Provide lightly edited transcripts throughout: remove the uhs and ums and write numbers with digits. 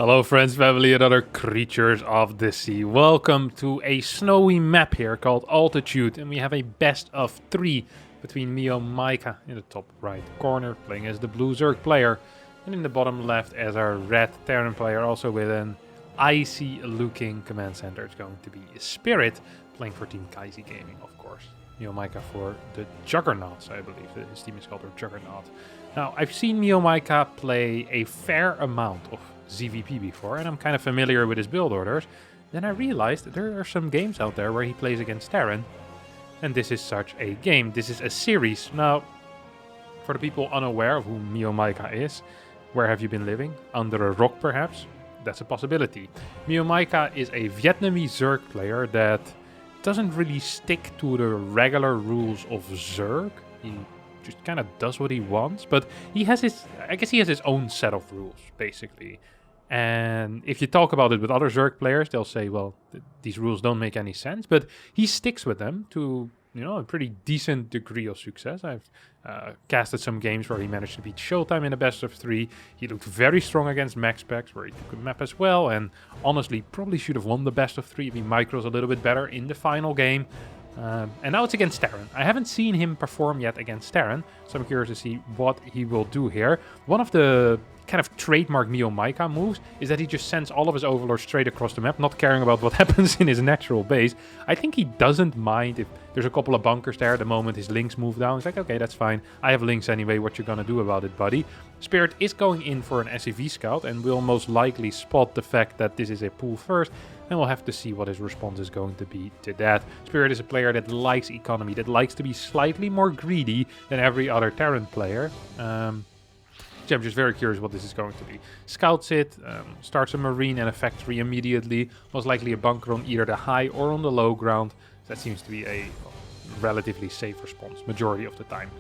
Hello friends, family, and other creatures of the sea. Welcome to a snowy map here called Altitude, and we have a best of 3 between MeoMaika in the top right corner, playing as the blue Zerg player, and in the bottom left as our red Terran player, also with an icy looking command center. It's going to be Spirit, playing for Team Kaisi Gaming, of course. MeoMaika for the Juggernauts, I believe. His team is called the Juggernaut. Now, I've seen MeoMaika play a fair amount of ZVP before, and I'm kind of familiar with his build orders. Then I realized that there are some games out there where he plays against Terran, and this is such a game. This is a series. Now, for the people unaware of who MeoMaika is, where have you been living? Under a rock, perhaps? That's a possibility. MeoMaika is a Vietnamese Zerg player that doesn't really stick to the regular rules of Zerg. He just kind of does what he wants, but he has his, I guess he has his own set of rules, basically. And if you talk about it with other Zerg players, they'll say, well, these rules don't make any sense, but he sticks with them to, you know, a pretty decent degree of success. I've casted some games where he managed to beat Showtime in a best of 3. He looked very strong against Max Packs, where he took a map as well, and honestly, probably should have won the best of 3 if he micros a little bit better in the final game. And now it's against Terran. I haven't seen him perform yet against Terran, so I'm curious to see what he will do here. One of the kind of trademark MeoMaika moves is that he just sends all of his overlords straight across the map, not caring about what happens in his natural base. I think he doesn't mind if there's a couple of bunkers there the moment his links move down. He's like, okay, that's fine. I have links anyway. What you gonna do about it, buddy? Spirit is going in for an SCV scout and will most likely spot the fact that this is a pool first, and we'll have to see what his response is going to be to that. Spirit is a player that likes economy, that likes to be slightly more greedy than every other Terran player. So I'm just very curious what this is going to be. Scouts it, starts a marine and a factory immediately. Most likely a bunker on either the high or on the low ground. That seems to be a relatively safe response majority of the time.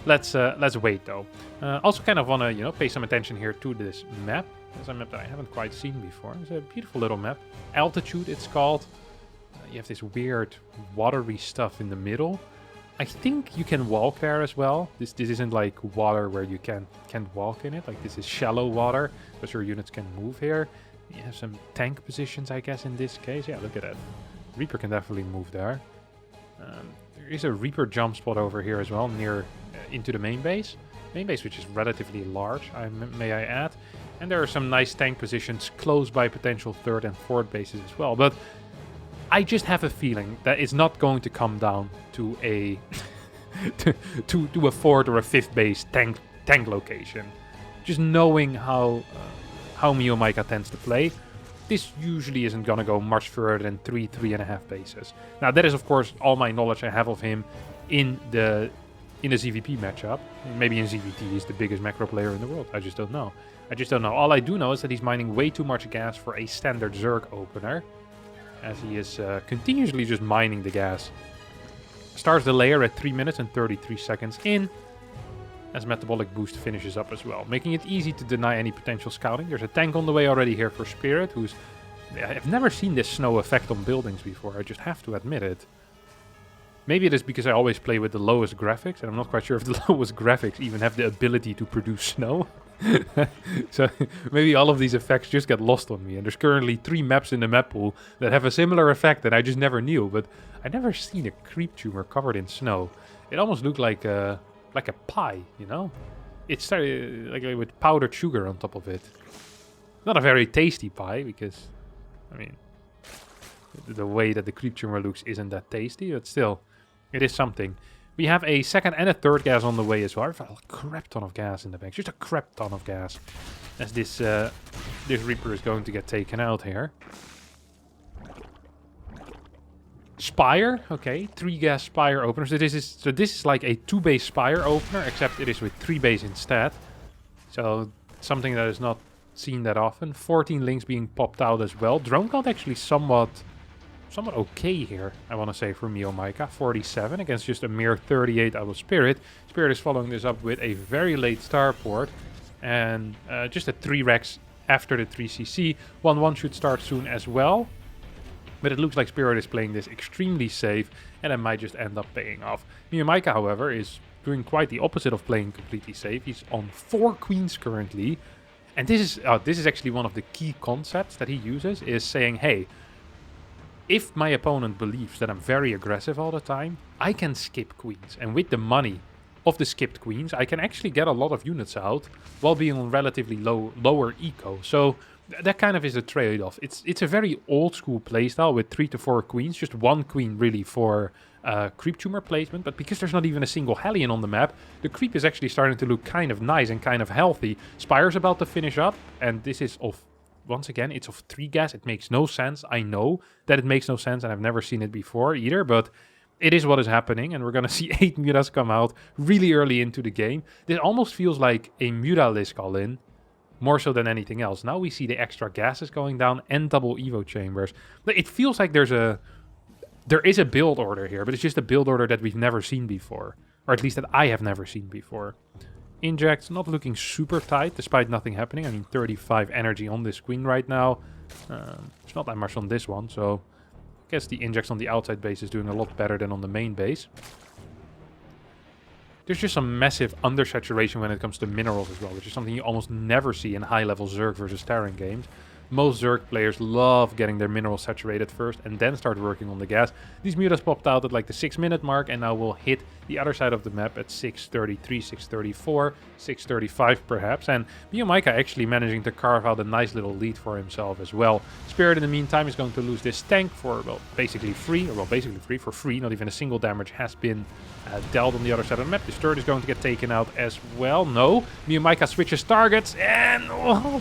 Let's wait though. Also kind of want to pay some attention here to this map. It's a map that I haven't quite seen before. It's a beautiful little map. Altitude it's called. You have this weird watery stuff in the middle. I think you can walk there as well. This isn't like water where you can't walk in it. Like this is shallow water, but your units can move here. You have some tank positions, I guess, in this case. Yeah, look at that. Reaper can definitely move there. There is a Reaper jump spot over here as well, near into the main base. Main base, which is relatively large, may I add. And there are some nice tank positions close by potential third and fourth bases as well. But I just have a feeling that it's not going to come down to a to a fourth or a fifth base tank location. Just knowing how MeoMaika tends to play, this usually isn't gonna go much further than 3.5 bases. Now that is of course all my knowledge I have of him in the ZVP matchup. Maybe in ZVT he's the biggest macro player in the world. I just don't know. All I do know is that he's mining way too much gas for a standard Zerg opener, as he is continuously just mining the gas. Starts the layer at 3 minutes and 33 seconds in, as Metabolic Boost finishes up as well, making it easy to deny any potential scouting. There's a tank on the way already here for Spirit, who's... I've never seen this snow effect on buildings before, I just have to admit it. Maybe it is because I always play with the lowest graphics, and I'm not quite sure if the lowest graphics even have the ability to produce snow. So maybe all of these effects just get lost on me, and there's currently 3 maps in the map pool that have a similar effect that I just never knew, but I've never seen a creep tumor covered in snow. It almost looked like a pie, you know? It started like with powdered sugar on top of it. Not a very tasty pie, because, I mean, the way that the creep tumor looks isn't that tasty, but still, it is something. We have a second and a third gas on the way as well. I've got a crap ton of gas in the bank. Just a crap ton of gas. As this Reaper is going to get taken out here. Spire. Okay, 3 gas Spire openers. So this is like a 2-base Spire opener, except it is with 3 base instead. So something that is not seen that often. 14 links being popped out as well. Drone count actually somewhat okay here, I want to say, for MeoMaika. 47 against just a mere 38 out of Spirit. Spirit is following this up with a very late starport and just a 3 Rex after the 3cc. 1-1 should start soon as well, but it looks like Spirit is playing this extremely safe, and it might just end up paying off. MeoMaika, however, is doing quite the opposite of playing completely safe. He's on 4 queens currently, And this is actually one of the key concepts that he uses, is saying, hey, if my opponent believes that I'm very aggressive all the time, I can skip queens. And with the money of the skipped queens, I can actually get a lot of units out while being on relatively lower eco. So that kind of is a trade-off. It's a very old school playstyle with 3 to 4 queens, just 1 queen really for creep tumor placement. But because there's not even a single Hellion on the map, the creep is actually starting to look kind of nice and kind of healthy. Spire's about to finish up, and this is of, once again, it's of 3 gas. It makes no sense. I know that it makes no sense, and I've never seen it before either, but it is what is happening, and we're going to see 8 mutas come out really early into the game. This almost feels like a muta list all-in, more so than anything else. Now we see the extra gases going down and double evo chambers. It feels like there is a build order here, but it's just a build order that we've never seen before, or at least that I have never seen before. Injects not looking super tight, despite nothing happening. I mean, 35 energy on this queen right now. It's not that much on this one, so I guess the injects on the outside base is doing a lot better than on the main base. There's just some massive undersaturation when it comes to minerals as well, which is something you almost never see in high-level Zerg versus Terran games. Most Zerg players love getting their minerals saturated first and then start working on the gas. These mutas popped out at like the 6-minute mark, and now will hit the other side of the map at 6:33, 6:34, 6:35 perhaps. And MeoMaika actually managing to carve out a nice little lead for himself as well. Spirit in the meantime is going to lose this tank for, well, basically free, for free. Not even a single damage has been dealt on the other side of the map. This turret is going to get taken out as well. No, MeoMaika switches targets and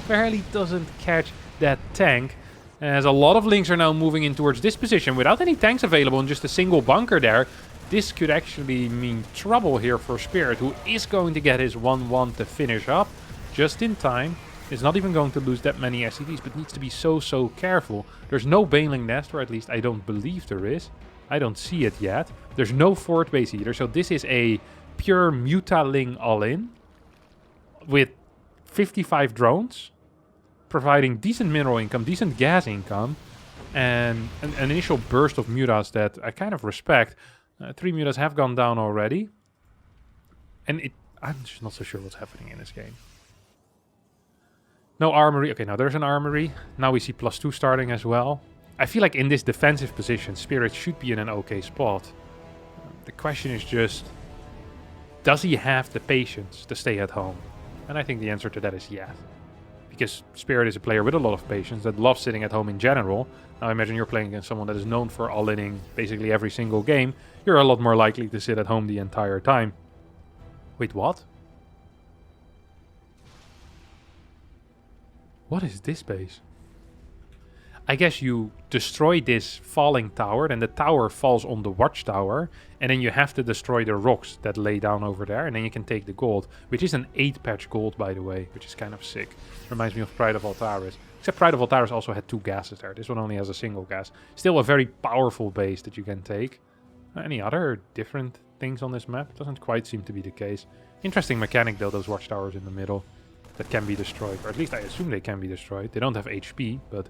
barely doesn't catch that tank, as a lot of links are now moving in towards this position without any tanks available and just a single bunker there. This could actually mean trouble here for Spirit, who is going to get his 1-1 to finish up just in time. Is not even going to lose that many SCVs, but needs to be so careful. There's no Baneling nest, or at least I don't believe there is. I don't see it yet. There's no fort base either, so this is a pure Muta Ling all-in with 55 drones, providing decent mineral income, decent gas income, and an initial burst of mutas that I kind of respect. 3 mutas have gone down already, and I'm just not so sure what's happening in this game. No armory. Okay, now there's an armory. Now we see +2 starting as well. I feel like in this defensive position, Spirit should be in an okay spot. The question is just, does he have the patience to stay at home? And I think the answer to that is yes. Because Spirit is a player with a lot of patience that loves sitting at home in general. Now imagine you're playing against someone that is known for all-inning basically every single game. You're a lot more likely to sit at home the entire time. Wait, what? What is this base? I guess you destroy this falling tower, then the tower falls on the watchtower, and then you have to destroy the rocks that lay down over there, and then you can take the gold, which is an 8-patch gold, by the way, which is kind of sick. Reminds me of Pride of Altaris. Except Pride of Altaris also had 2 gases there. This one only has a single gas. Still a very powerful base that you can take. Any other different things on this map? Doesn't quite seem to be the case. Interesting mechanic though, those watchtowers in the middle that can be destroyed, or at least I assume they can be destroyed. They don't have HP, but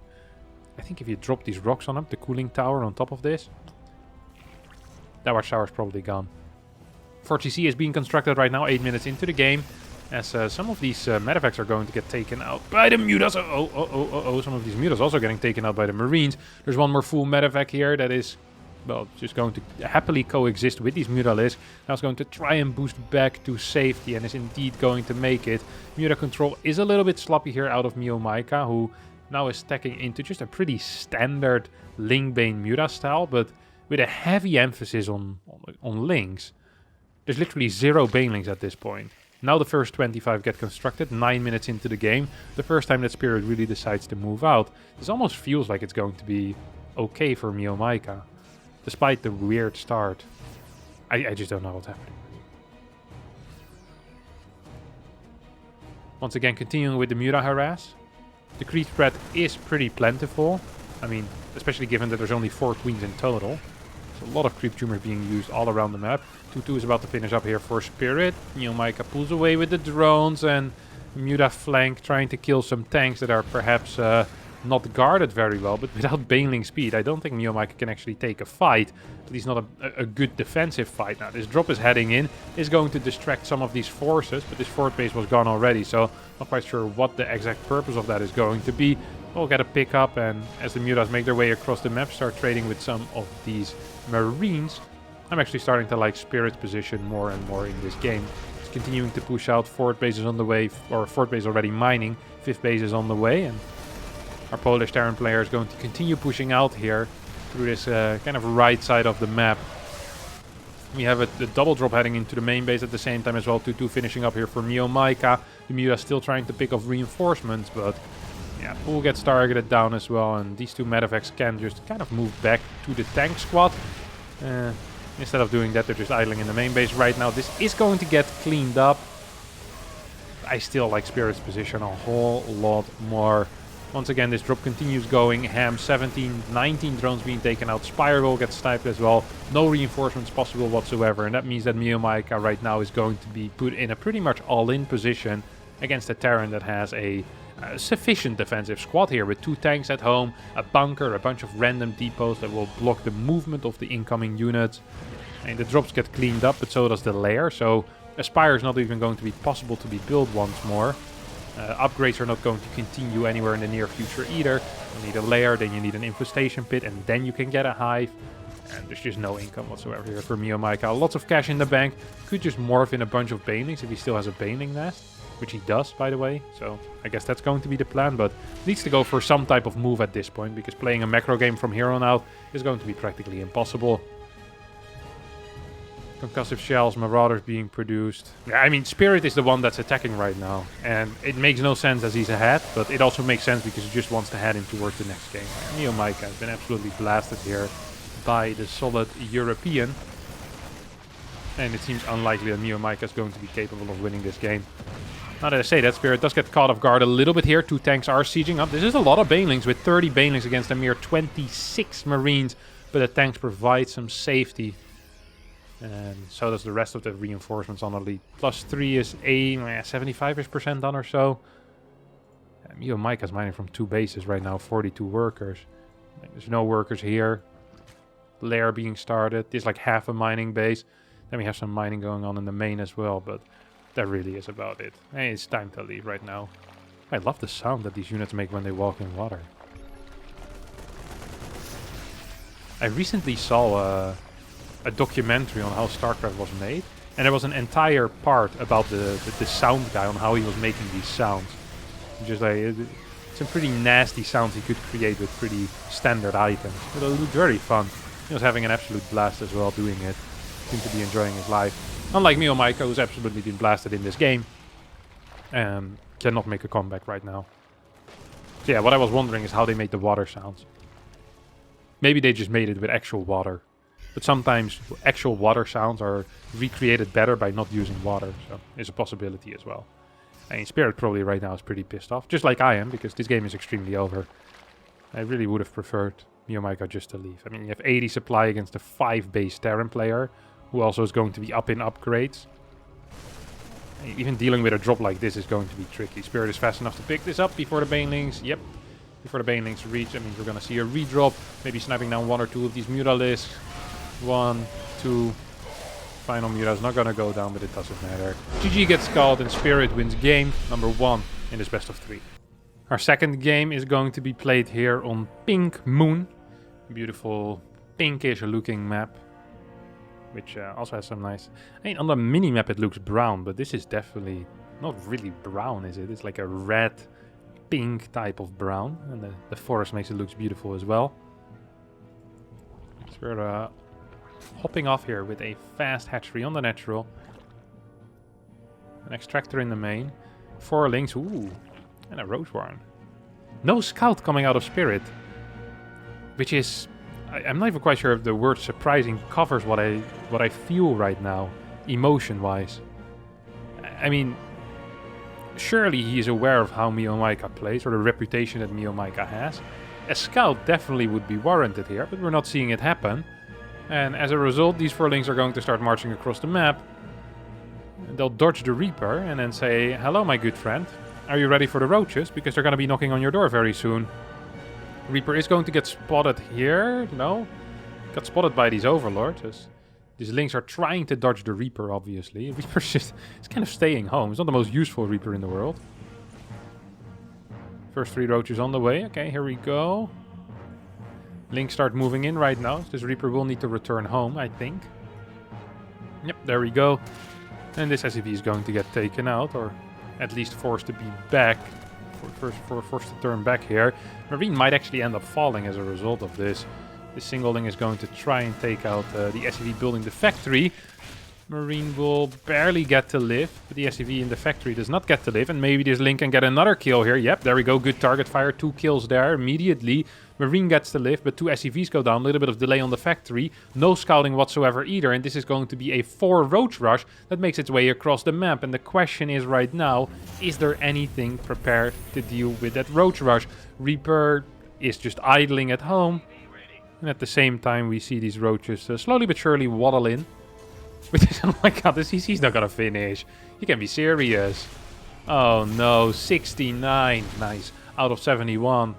I think if you drop these rocks on them, the cooling tower on top of this, that watchtower is probably gone. Fort CC is being constructed right now, 8 minutes into the game, as some of these medevacs are going to get taken out by the mutas. Some of these mutas also getting taken out by the marines. There's one more full medevac here that is, well, just going to happily coexist with these mutalisks. Now it's going to try and boost back to safety and is indeed going to make it. Muta control is a little bit sloppy here out of MeoMaika, who now is stacking into just a pretty standard Ling-Bane Muta style, but with a heavy emphasis on Lings. There's literally 0 Banelings at this point. Now the first 25 get constructed, 9 minutes into the game. The first time that Spirit really decides to move out. This almost feels like it's going to be okay for MeoMaika, despite the weird start. I just don't know what's happening. Once again, continuing with the Muta harass. The creep spread is pretty plentiful. I mean, especially given that there's only 4 queens in total. There's a lot of creep tumors being used all around the map. 2-2 is about to finish up here for Spirit. MeoMaika pulls away with the drones, and Muta flank trying to kill some tanks that are perhaps not guarded very well, but without Baneling speed, I don't think MeoMaika can actually take a fight. At least not a good defensive fight. Now, this drop is heading in, is going to distract some of these forces, but this fort base was gone already, so not quite sure what the exact purpose of that is going to be. We'll get a pickup, and as the Mutas make their way across the map, start trading with some of these Marines. I'm actually starting to like Spirit's position more and more in this game. It's continuing to push out. Fort base is on the way, or fort base already mining. 5th base is on the way, and our Polish Terran player is going to continue pushing out here through this kind of right side of the map. We have the double drop heading into the main base at the same time as well. 2-2 finishing up here for MeoMaika. The MUTA still trying to pick off reinforcements, but yeah, Pool gets targeted down as well, and these two medevacs can just kind of move back to the tank squad. Instead of doing that, they're just idling in the main base right now. This is going to get cleaned up. I still like Spirit's position a whole lot more. Once again, this drop continues going ham. 17, 19 drones being taken out. Spire will get sniped as well. No reinforcements possible whatsoever. And that means that MeoMaika right now is going to be put in a pretty much all-in position against a Terran that has a sufficient defensive squad here with 2 tanks at home, a bunker, a bunch of random depots that will block the movement of the incoming units. And the drops get cleaned up, but so does the lair. So a Spire is not even going to be possible to be built once more. Upgrades are not going to continue anywhere in the near future either. You need a lair, then you need an infestation pit, and then you can get a hive. And there's just no income whatsoever here for MeoMaika. Lots of cash in the bank. Could just morph in a bunch of Banelings if he still has a Baneling nest, which he does, by the way. So I guess that's going to be the plan, but needs to go for some type of move at this point, because playing a macro game from here on out is going to be practically impossible. Concussive shells, marauders being produced. I mean, Spirit is the one that's attacking right now, and it makes no sense as he's ahead, but it also makes sense because he just wants to head in towards the next game. MeoMaika has been absolutely blasted here by the solid European, and it seems unlikely that MeoMaika is going to be capable of winning this game. Now that I say that, Spirit does get caught off guard a little bit here. 2 tanks are sieging up. This is a lot of Banelings, with 30 Banelings against a mere 26 Marines, but the tanks provide some safety. And so does the rest of the reinforcements on the lead. +3 is a 75% done or so. MeoMaika's mining from 2 bases right now, 42 workers. There's no workers here. Lair being started. This is like half a mining base. Then we have some mining going on in the main as well, but that really is about it. Hey, it's time to leave right now. I love the sound that these units make when they walk in water. I recently saw a documentary on how StarCraft was made, and there was an entire part about the sound guy on how he was making these sounds. Just like some pretty nasty sounds he could create with pretty standard items. But it looked very fun. He was having an absolute blast as well doing it. Seemed to be enjoying his life. Unlike MeoMaika, who's absolutely been blasted in this game, cannot make a comeback right now. So yeah, what I was wondering is how they made the water sounds. Maybe they just made it with actual water. But sometimes actual water sounds are recreated better by not using water. So it's a possibility as well. I mean, Spirit probably right now is pretty pissed off. Just like I am, because this game is extremely over. I really would have preferred MeoMaika just to leave. I mean, you have 80 supply against a 5-base Terran player, who also is going to be up in upgrades. Even dealing with a drop like this is going to be tricky. Spirit is fast enough to pick this up before the Banelings. Yep. Before the Banelings reach, that means we're going to see a redrop. Maybe sniping down 1 or 2 of these Mutalisks. 1, 2. Final Muta is not going to go down, but it doesn't matter. GG gets called and Spirit wins game number 1 in this best of 3. Our second game is going to be played here on Pink Moon. A beautiful pinkish looking map. Which also has some nice... I mean, on the mini-map it looks brown, but this is definitely not really brown, is it? It's like a red, pink type of brown. And the forest makes it look beautiful as well. So we're hopping off here with a fast hatchery on the natural. An extractor in the main. 4 links, ooh, and a rose warren. No scout coming out of Spirit. Which is... I'm not even quite sure if the word surprising covers what I feel right now, emotion-wise. I mean, surely he is aware of how MeoMaika plays, or the reputation that MeoMaika has. A scout definitely would be warranted here, but we're not seeing it happen. And as a result, these 4 links are going to start marching across the map. They'll dodge the Reaper and then say, "Hello, my good friend. Are you ready for the roaches? Because they're going to be knocking on your door very soon." Reaper is going to get spotted here. No? Got spotted by these overlords. These Lings are trying to dodge the Reaper, obviously. Reaper's just it's kind of staying home. It's not the most useful Reaper in the world. First 3 roaches on the way. Okay, here we go. Lings start moving in right now. This Reaper will need to return home, I think. Yep, there we go. And this SCV is going to get taken out, or at least forced to be back. Forced to turn back here. Marine might actually end up falling as a result of this. This single Ling is going to try and take out the SCV building the factory. Marine will barely get to live, but the SCV in the factory does not get to live. And maybe this Ling can get another kill here. Yep, there we go. Good target fire. 2 kills there immediately. Marine gets to live, but 2 SCVs go down. A little bit of delay on the factory. No scouting whatsoever either. And this is going to be a 4 roach rush that makes its way across the map. And the question is right now, is there anything prepared to deal with that roach rush? Reaper is just idling at home. And at the same time, we see these roaches slowly but surely waddle in. Oh my god, the CC's not gonna finish. You can be serious. Oh no, 69. Nice. Out of 71.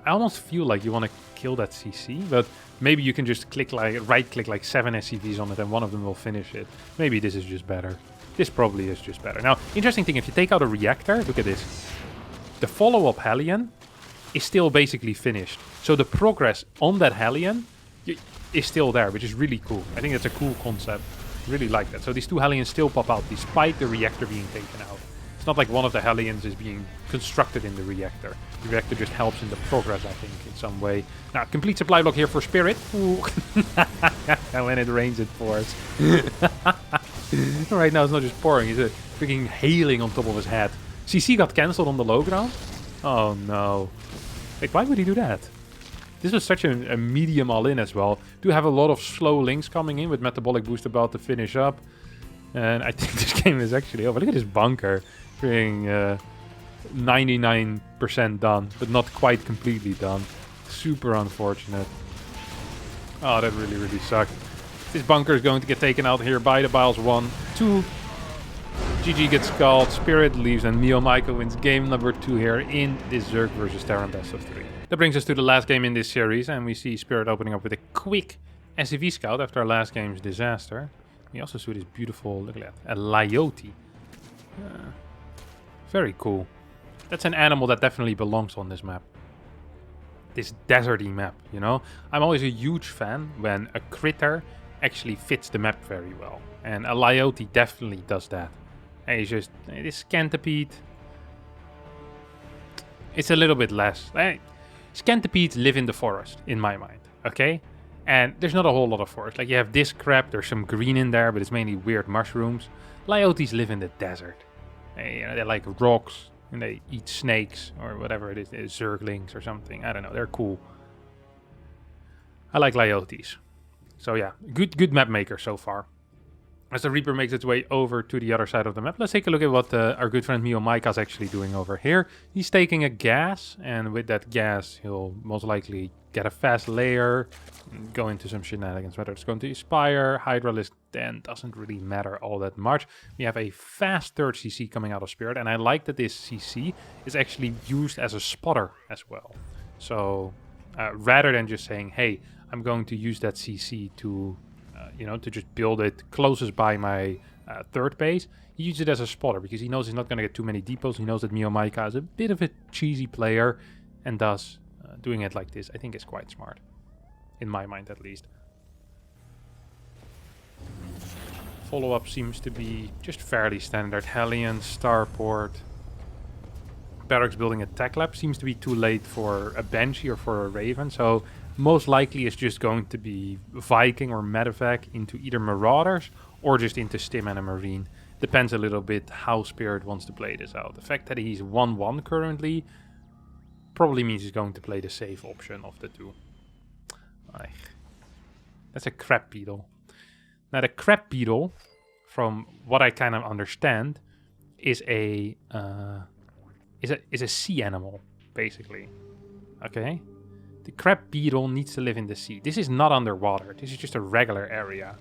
I almost feel like you want to kill that CC, but maybe you can just click like right-click like 7 SCVs on it and one of them will finish it. Maybe this is just better. This probably is just better. Now, interesting thing, if you take out a reactor, look at this. The follow-up Hellion is still basically finished. So the progress on that Hellion is still there, which is really cool. I think that's a cool concept. Really like that. So these 2 Hellions still pop out despite the reactor being taken out. It's not like one of the Hellions is being constructed in the reactor. The reactor just helps in the progress, I think, in some way. Now, complete supply block here for Spirit. Ooh. And when it rains, it pours. Right now, it's not just pouring. It's a freaking hailing on top of his head. CC got cancelled on the low ground. Oh, no. Like, why would he do that? This was such a medium all-in as well. Do have a lot of slow Lings coming in with Metabolic Boost about to finish up. And I think this game is actually over. Look at this bunker. Being 99% done, but not quite completely done. Super unfortunate. Oh, that really, really sucked. This bunker is going to get taken out here by the Biles 1, 2. GG gets called, Spirit leaves, and MeoMaika wins game number 2 here in this Zerg versus Terran best of 3. That brings us to the last game in this series, and we see Spirit opening up with a quick SCV scout after our last game's disaster. We also saw this beautiful, look at that, a Lyote. Very cool. That's an animal that definitely belongs on this map. This deserty map, you know? I'm always a huge fan when a critter actually fits the map very well. And a Lyote definitely does that. And it's just, this Scantipede, it's a little bit less. Scantipedes live in the forest, in my mind, okay? And there's not a whole lot of forest. Like, you have this crap, there's some green in there, but it's mainly weird mushrooms. Lyotes live in the desert. They like rocks, and they eat snakes, or whatever it is, zerglings or something. I don't know, they're cool. I like Lyotes. So yeah, good map maker so far. As the Reaper makes its way over to the other side of the map, let's take a look at what our good friend MeoMaika is actually doing over here. He's taking a gas, and with that gas, he'll most likely get a fast layer, and go into some shenanigans. Whether it's going to Aspire, Hydralist, then doesn't really matter all that much. We have a fast third CC coming out of Spirit, and I like that this CC is actually used as a spotter as well. So rather than just saying, hey, I'm going to use that CC to to just build it closest by my third base. He uses it as a spotter because he knows he's not going to get too many depots. He knows that MeoMaika is a bit of a cheesy player, and thus doing it like this, I think, is quite smart. In my mind, at least. Follow-up seems to be just fairly standard. Hellion, Starport. Barracks building a tech lab seems to be too late for a Banshee or for a Raven, so most likely it's just going to be Viking or Medevac into either Marauders or just into Stim and a Marine. Depends a little bit how Spirit wants to play this out. The fact that he's 1-1 currently probably means he's going to play the safe option of the two. That's a crab beetle. Now the crab beetle, from what I kind of understand, is a sea animal, basically. Okay? The crab beetle needs to live in the sea. This is not underwater. This is just a regular area.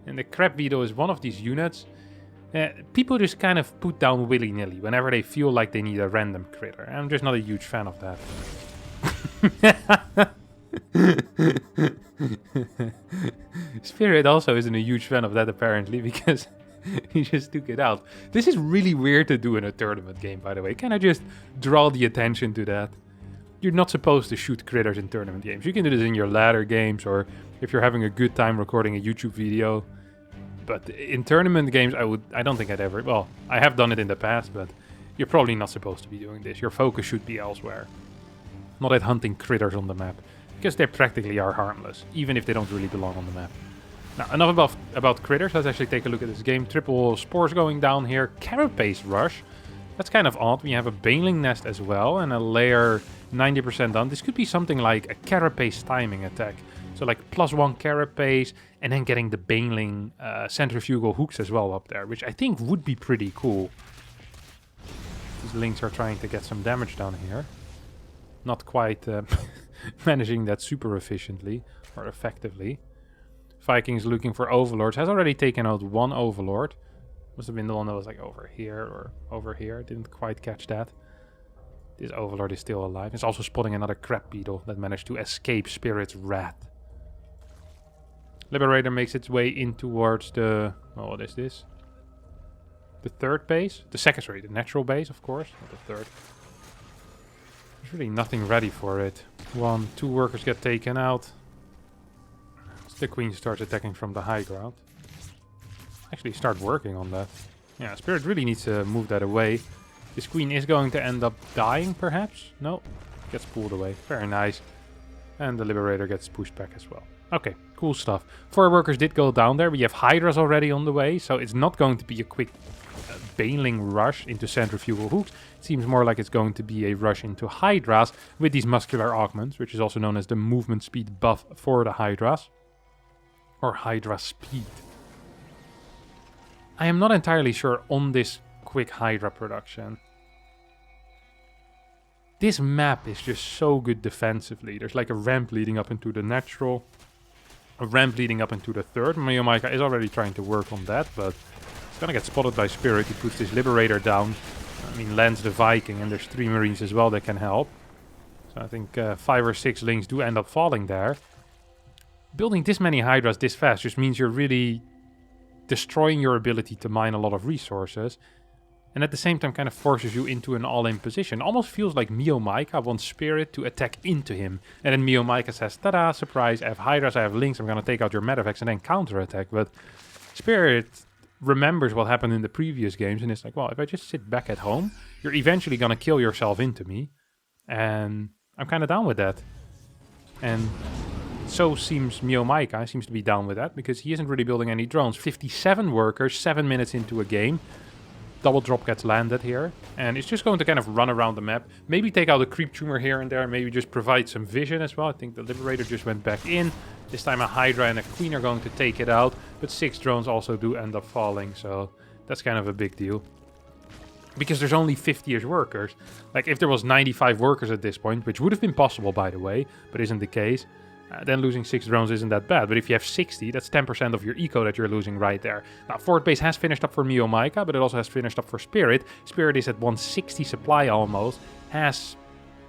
And the crab beetle is one of these units people just kind of put down willy-nilly whenever they feel like they need a random critter. I'm just not a huge fan of that. Spirit also isn't a huge fan of that apparently, because he just took it out. This is really weird to do in a tournament game, by the way. Can I just draw the attention to that? You're not supposed to shoot critters in tournament games. You can do this in your ladder games, or if you're having a good time recording a YouTube video. But in tournament games, I don't think I'd ever... Well, I have done it in the past, but you're probably not supposed to be doing this. Your focus should be elsewhere. Not at hunting critters on the map. Because they practically are harmless, even if they don't really belong on the map. Now, enough about critters. Let's actually take a look at this game. Triple spores going down here. Carapace rush. That's kind of odd. We have a Baneling nest as well, and a layer 90% done. This could be something like a Carapace timing attack. So like +1 Carapace, and then getting the Baneling centrifugal hooks as well up there, which I think would be pretty cool. These lings are trying to get some damage down here. Not quite managing that super efficiently or effectively. Vikings looking for overlords. Has already taken out one overlord. Must have been the one that was like over here or over here. Didn't quite catch that. This overlord is still alive. It's also spotting another crab beetle that managed to escape Spirit's wrath. Liberator makes its way in towards the... Oh, what is this? The third base? The second, sorry, the natural base, of course. Not the third. There's really nothing ready for it. 2 workers get taken out. The queen starts attacking from the high ground. Actually start working on that. Yeah, Spirit really needs to move that away. This queen is going to end up dying, perhaps? No. Gets pulled away. Very nice. And the Liberator gets pushed back as well. Okay, cool stuff. 4 workers did go down there. We have Hydras already on the way, so it's not going to be a quick Baneling rush into centrifugal hooks. It seems more like it's going to be a rush into Hydras with these muscular augments, which is also known as the movement speed buff for the Hydras. Or Hydra speed. I am not entirely sure on this quick Hydra production. This map is just so good defensively. There's like a ramp leading up into the natural. A ramp leading up into the third. MeoMaika is already trying to work on that, but it's gonna get spotted by Spirit. He puts this Liberator down. I mean, lands the Viking, and there's 3 Marines as well that can help. So I think 5 or 6 lings do end up falling there. Building this many Hydras this fast just means you're really destroying your ability to mine a lot of resources. And at the same time kind of forces you into an all-in position. Almost feels like MeoMaika wants Spirit to attack into him. And then MeoMaika says, tada, surprise, I have Hydras, I have Lings, I'm gonna take out your Medevacs and then counterattack. But Spirit remembers what happened in the previous games and it's like, well, if I just sit back at home, you're eventually gonna kill yourself into me. And I'm kind of down with that. And so seems MeoMaika seems to be down with that, because he isn't really building any drones. 57 workers, 7 minutes into a game. Double drop gets landed here. And it's just going to kind of run around the map. Maybe take out a creep tumor here and there. Maybe just provide some vision as well. I think the Liberator just went back in. This time a Hydra and a Queen are going to take it out. But 6 drones also do end up falling. So that's kind of a big deal. Because there's only 50-ish workers. Like if there was 95 workers at this point, which would have been possible by the way, but isn't the case. Then losing 6 drones isn't that bad. But if you have 60, that's 10% of your eco that you're losing right there. Now, 4th base has finished up for MeoMaika, but it also has finished up for Spirit. Spirit is at 160 supply almost, has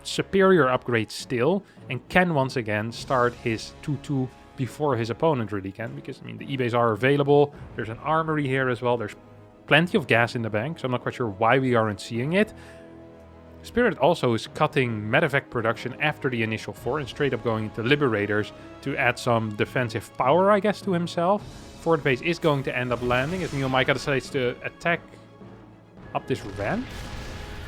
superior upgrades still, and can once again start his 2-2 before his opponent really can. Because, I mean, the eBays are available. There's an armory here as well. There's plenty of gas in the bank, so I'm not quite sure why we aren't seeing it. Spirit also is cutting medevac production after the initial 4 and straight up going into Liberators to add some defensive power, I guess, to himself. 4th base is going to end up landing as MeoMaika decides to attack up this ramp,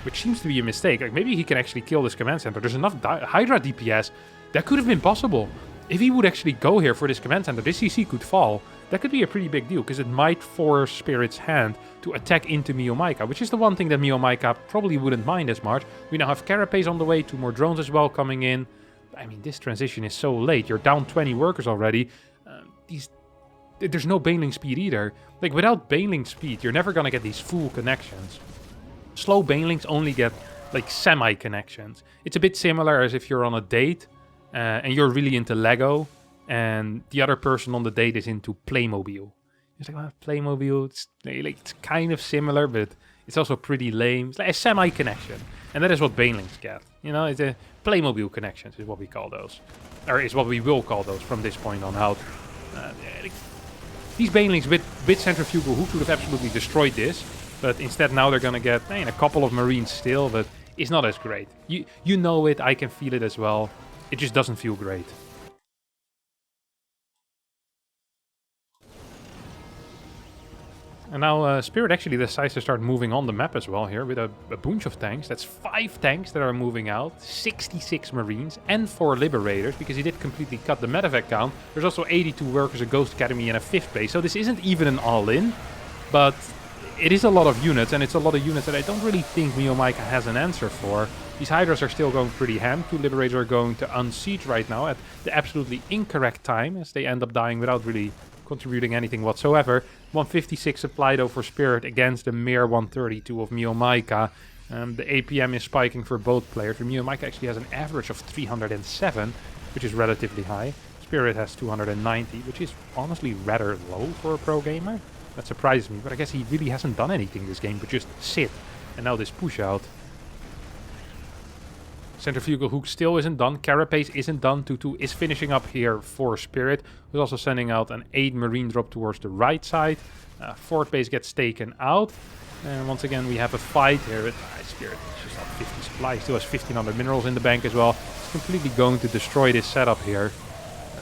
which seems to be a mistake. Like, maybe he can actually kill this command center. There's enough Hydra DPS. That could have been possible. If he would actually go here for this command center, this CC could fall. That could be a pretty big deal, because it might force Spirit's hand to attack into MeoMaika, which is the one thing that MeoMaika probably wouldn't mind as much. We now have Carapace on the way, 2 more drones as well coming in. I mean, this transition is so late. You're down 20 workers already. There's no Baneling speed either. Like, without Baneling speed, you're never gonna get these full connections. Slow Banelings only get, like, semi-connections. It's a bit similar as if you're on a date, and you're really into Lego, and the other person on the date is into Playmobil. It's like, well, Playmobil, it's kind of similar, but it's also pretty lame. It's like a semi-connection. And that is what Banelings get. You know, it's a Playmobil connections is what we call those. Or is what we will call those from this point on out. These Banelings with centrifugal hooks would have absolutely destroyed this. But instead now they're gonna get a couple of Marines still, but it's not as great. You know it, I can feel it as well. It just doesn't feel great. And now Spirit actually decides to start moving on the map as well here with a bunch of tanks. That's 5 tanks that are moving out, 66 Marines and 4 Liberators, because he did completely cut the medevac count. There's also 82 workers, a Ghost Academy and a 5th base. So this isn't even an all-in, but it is a lot of units, and it's a lot of units that I don't really think MeoMaika has an answer for. These Hydras are still going pretty ham. 2 Liberators are going to unsiege right now at the absolutely incorrect time, as they end up dying without really contributing anything whatsoever. 156 supply though for Spirit against the mere 132 of MeoMaika. The APM is spiking for both players. MeoMaika actually has an average of 307, which is relatively high. Spirit has 290, which is honestly rather low for a pro gamer. That surprises me, but I guess he really hasn't done anything this game but just sit. And now this push out. Centrifugal hook still isn't done. Carapace isn't done. 2-2 is finishing up here for Spirit, who's also sending out an 8 Marine drop towards the right side. 4th base gets taken out. And once again, we have a fight here with Spirit. It's just not 50 supply. He still has 1500 minerals in the bank as well. He's completely going to destroy this setup here.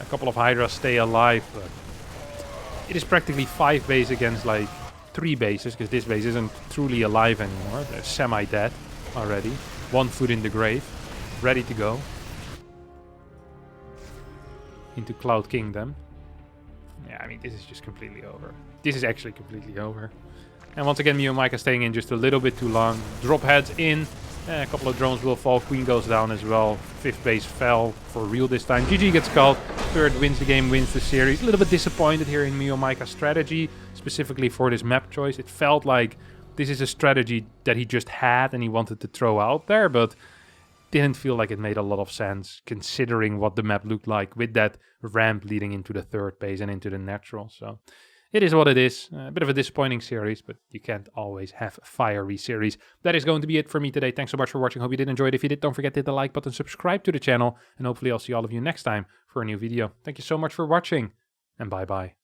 A couple of Hydras stay alive, but it is practically 5 base against like 3 bases, because this base isn't truly alive anymore. They're semi-dead already. 1 foot in the grave. Ready to go into Cloud Kingdom. Yeah, I mean, this is just completely over. This is actually completely over. And once again, MeoMaika staying in just a little bit too long. Drop heads in. A couple of drones will fall. Queen goes down as well. 5th base fell for real this time. GG gets called. Spirit wins the game, wins the series. A little bit disappointed here in MeoMaika's strategy, specifically for this map choice. It felt like this is a strategy that he just had and he wanted to throw out there, but didn't feel like it made a lot of sense considering what the map looked like with that ramp leading into the 3rd base and into the natural. So it is what it is. A bit of a disappointing series, but you can't always have fiery series. That is going to be it for me today. Thanks so much for watching. Hope you did enjoy it. If you did, don't forget to hit the like button, subscribe to the channel, and hopefully I'll see all of you next time for a new video. Thank you so much for watching, and bye-bye.